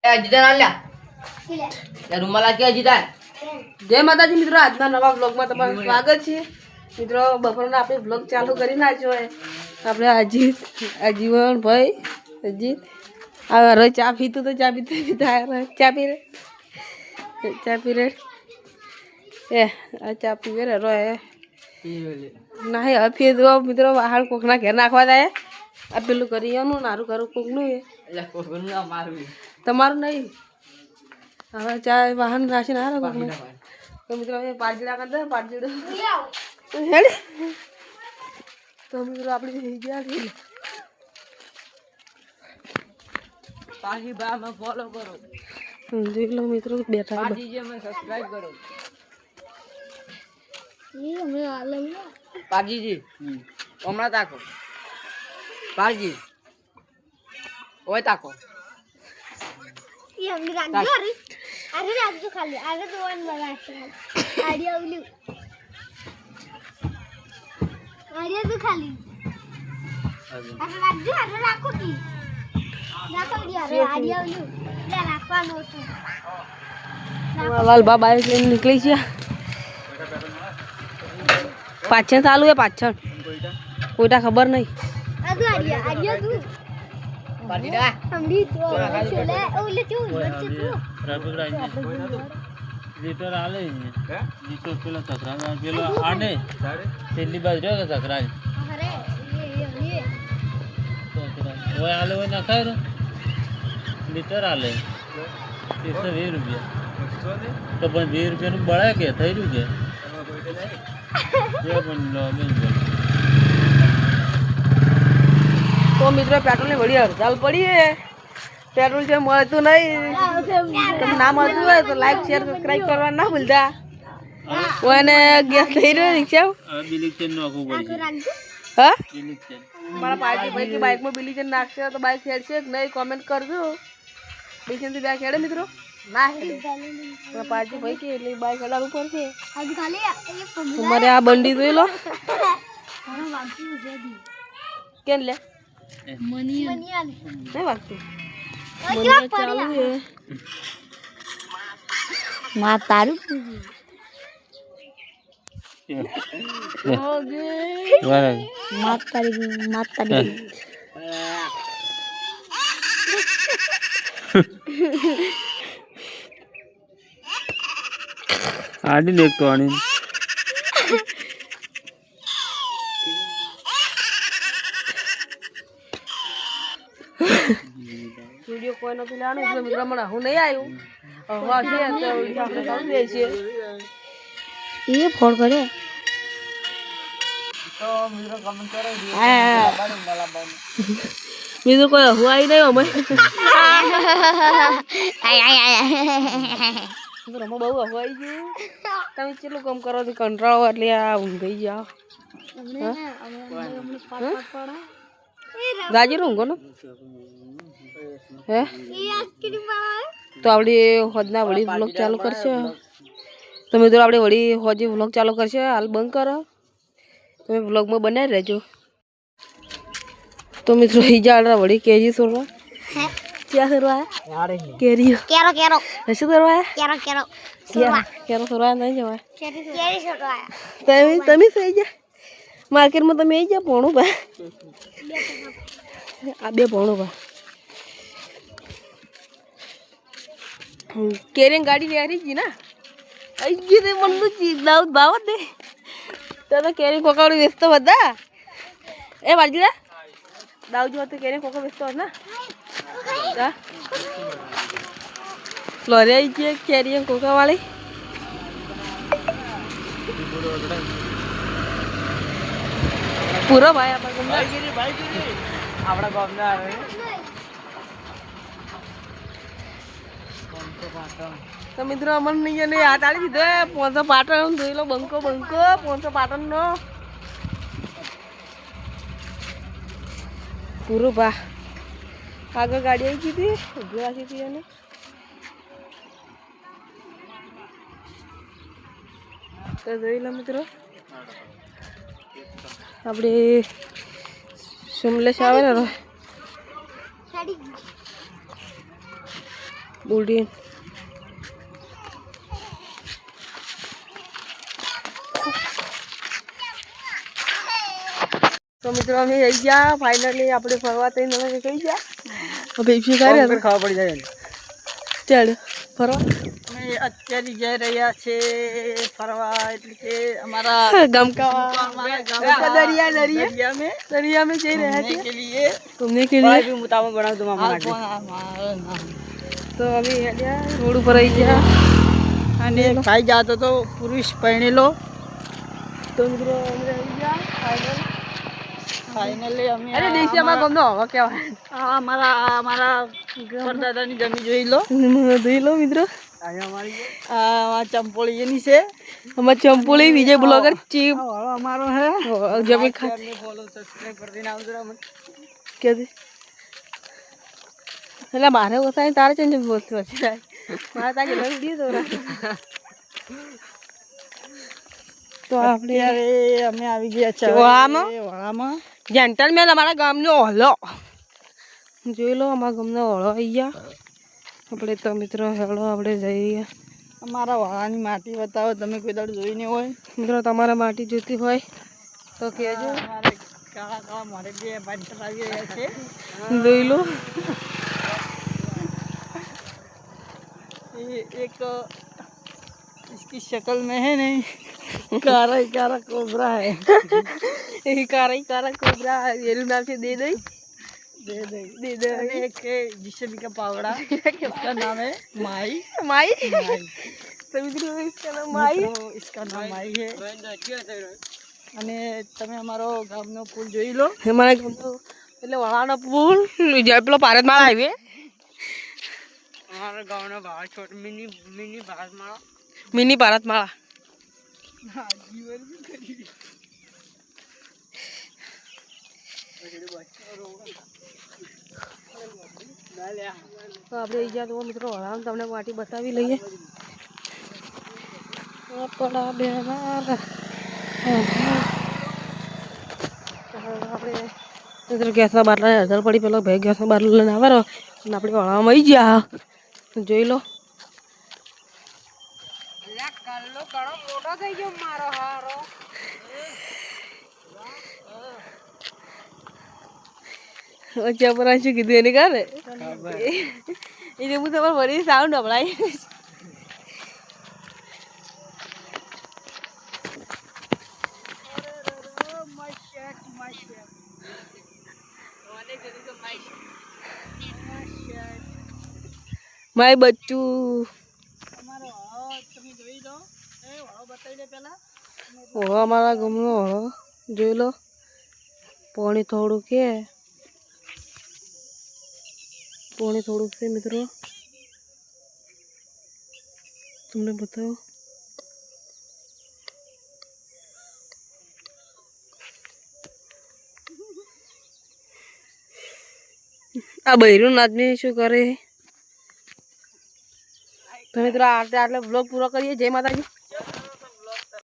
અજીતા આલ્યા યાર રૂમાલ આ કે અજીતા જય માતાજી મિત્રો આજના નવા બ્લોગમાં તમારું સ્વાગત છે મિત્રો બપોરના આપણે બ્લોગ ચાલુ કરી નાખ્યો છે આપણે આજીવન ભાઈ અજીત આ રે ચા પીતું તો ચા પીતા ચા પી રે એ આ ચા પીવે રે રો નહીં હવે ફેર દો મિત્રો બહાર કોકના ઘેર નાખવા જાય આ પેલું કરી એનું નારું કરું કોકનું એ તમારું નહીં હવે ચા વાહન રાખીને આવે કોકને તો મિત્રો અમે પારજીડા કરી દે પારજીડો હેડ તો મિત્રો આપણે થઈ ગયા પારજી બા માં ફોલો કરો જોઈ લો મિત્રો બેઠા પારજી જે મને સબસ્ક્રાઇબ કરો ये हमें आलम ना पाजी जी हमारा ताको पाजी ओए ताको ये हम राजू अरे राजू खाली अरे तो वन बना आइडिया उली आइडिया तो खाली अरे राखो की राखो दिया अरे आइडिया उली ले રાખવાનો હતો લાલ બાબા નીકળી ગયા પાછળ ચાલુ है પાછળ કોઈટા ખબર નહીં લીટર આલે લીટર પેલા સકરા પેલો આને છેલ્લી બાજુ રહ્યો સકરા ઓય આલે ઓય નખાય રે લીટર આલે 120 રૂપિયા તો પણ 20 રૂપિયાનું બળે કે થઈ રહ્યું કે તો મિત્રો પેટ્રોલ ની વળી હડતાલ પડી હે પેટ્રોલ છે મળતું નહીં તમે ના મળતું હોય તો લાઈક શેર સબસ્ક્રાઇબ કરવા ના ભૂલતા ઓને ગેસ થઈ રહ્યો રિક્ષા બિલિક ચેન નાખવું પડશે હા બિલિક ચેન મારા પાર્ટી ભાઈ કે બાઇકમાં બિલિક ચેન નાખશે તો બાઇક હેડશે કે નહીં કોમેન્ટ કરજો બીજન થી બાઇક હેડે મિત્રો ના હેડે તો પાર્ટી ભાઈ કે એટલે બાઇક હેડાડવું પડશે તમારે આ બંડી જોઈ લો કેમ લે મનિયા નહીં વાગતું મનિયા ચાલુ હે માતારું ઓગે માતારી આડી દેખતો આની વિડિયો કોઈ નતો લેવાનો એટલે મિત્રો મને હું નહીં આવ્યું હવા છે તો આપણે કાઢી દે છે એ ફોન કરે તો મિત્રો કમેન્ટ કરો મિત્રો કોઈ હું આવી નહીં અમે રમો બહુ હવાઈ ગયું તમે કેટલું કામ કરો તો કંટાળો એટલે આ ઊંઘી જાઓ ગાજી ઊંઘો ને હે તો આપણે હોજના વળી વ્લોગ ચાલુ કરશે તો મિત્રો આપણે વળી હોજે વ્લોગ ચાલુ કરશે હાલ બંધ કરો તમે વ્લોગમાં બનાવી રહેજો તો મિત્રો હિજાડા વળી કેજી સોરવા क्या सरवाया केरी केरो केरो ऐसे सरवाया केरो केरो सरवा केरो सरवाया नहीं जवा केरी सरवाया तमी सही जा मार्केट में तमी आई जा पोणो बा आ बे पोणो बा केरी गाड़ी ले आ रही जी ना आई जी दे मन तो जी दाऊद बावत दे तो केरी कोकाड़ी व्यस्त बता ए बाजीला दाऊद जो तो केरी कोका व्यस्त हो ना लोरे आई जे केरी कोका वाली पूरा भाई आपा गमना આપડા ગામના આવે તો મિત્રો અમન નહીં આ તાળી દીધો 500 પાટણ જોઈ લો બંકો 500 પાટણ નો પૂરો ભા આગળ ગાડી આવી ગઈ હતી ઉભી રાખી હતી એને તો જોઈ લો મિત્રો આપણે સુમલેશ આવે ને બુલડી તો મિત્રો અમે આવી ગયા ફાઇનલી આપણે ફરવા થઈને અમે નીકળી ગયા હવે શું કરે ખાવા પડી જાય ચાલ ફરવા અમે અત્યારે જઈ રહ્યા છે ફરવા એટલે કે અમારા ગમકા દરિયા दरिया में દરિયા में જઈ રહ્યા घूमने છીએ के लिए ઘૂમને કે भाई लिए भी मुताबिक बना दूं मामा તો અમે હેડ્યા રોડ ઉપર આવી ગયા અને ખાઈ જાતો તો પુરુષ પહેણેલો તો મિત્રો અમે આવી ગયા ફાઇનલી અમે અરે દેશી અમારા ગામનો હવા કહેવાય અમારા પરદાદાની જમી જોઈ લો જોઈ લો મિત્રો આ ચંપોળી એની છે અમાર ચંપોલી વિજય બ્લોગર ચીપ વાળો અમારો હે જમી ખા ફોલો સબસ્ક્રાઇબ કરી દેना આવજો મને કે દે એટલે મારે ઓછા તારે ચેન્જ બોલતો છે મારે તાકે લઈ દીધો તો આપણે અત્યારે અમે આવી ગયા છે વડામાં? વડામાં જેન્ટલમેન અમારા ગામનો હોલો જોઈ લો અમારા ગામનો હોલો આવી ગયા આપણે તો મિત્રો હેડો આપણે જઈએ અમારા વાળાની માટી બતાવો તમે કોઈ દાડ જોઈ નહીં હોય મિત્રો તમારે માટી જોઈતી હોય તો કહેજો અમારે કાળા કાળા મારે બે બાંધર આવી રહ્યા છે જોઈ લો ये एक इसकी शक्ल में है नहीं कारा कोबरा है એ કારા કોબરા એનું નામ છે દે દઈ दे दे और एक है जिसे भी का पावड़ा इसका नाम है माई માઈ माई તો મિત્રો इसका नाम માઈ तो इसका नाम माई है અને તમે અમારો ગામનો પુલ જોઈ લો અમારા ગામનો એટલે વડાનો પુલ જે પેલો ભારતમાળા હાઈવે અમારા ગામનો ભાવ છોટ મિની ભારતમાળા મિની ભારતમાળા તો આપણે ઈજા તો મિત્રો વડાને તમને માટી બતાવી લઈએ આપણા બેનાર આપણે મિત્રો ગેસના બાટલા હજાર પડી પેલો ભાઈ ગેસના બાટલો લઈને આવે અને આપણે વડામાં આવી ગયા જોઈ લો મોટો થઈ ગયો મારો હારો વચ્ચે પર શું કીધું એને કારે એ હું તમારે વળી સાઉન્ડ હમણાં માય બચ્ચું તમે જોઈ લો એ વાળો બતાવી દે પેલા ઓળો અમારા ગામનો ઓળો જોઈ લો પાણી થોડું કે પાણી થોડુંક છે મિત્રો તમને બતાવો આ બૈરું આદમી શું કરે તો મિત્રો આટલે બ્લોગ પૂરો કરીએ જય માતાજી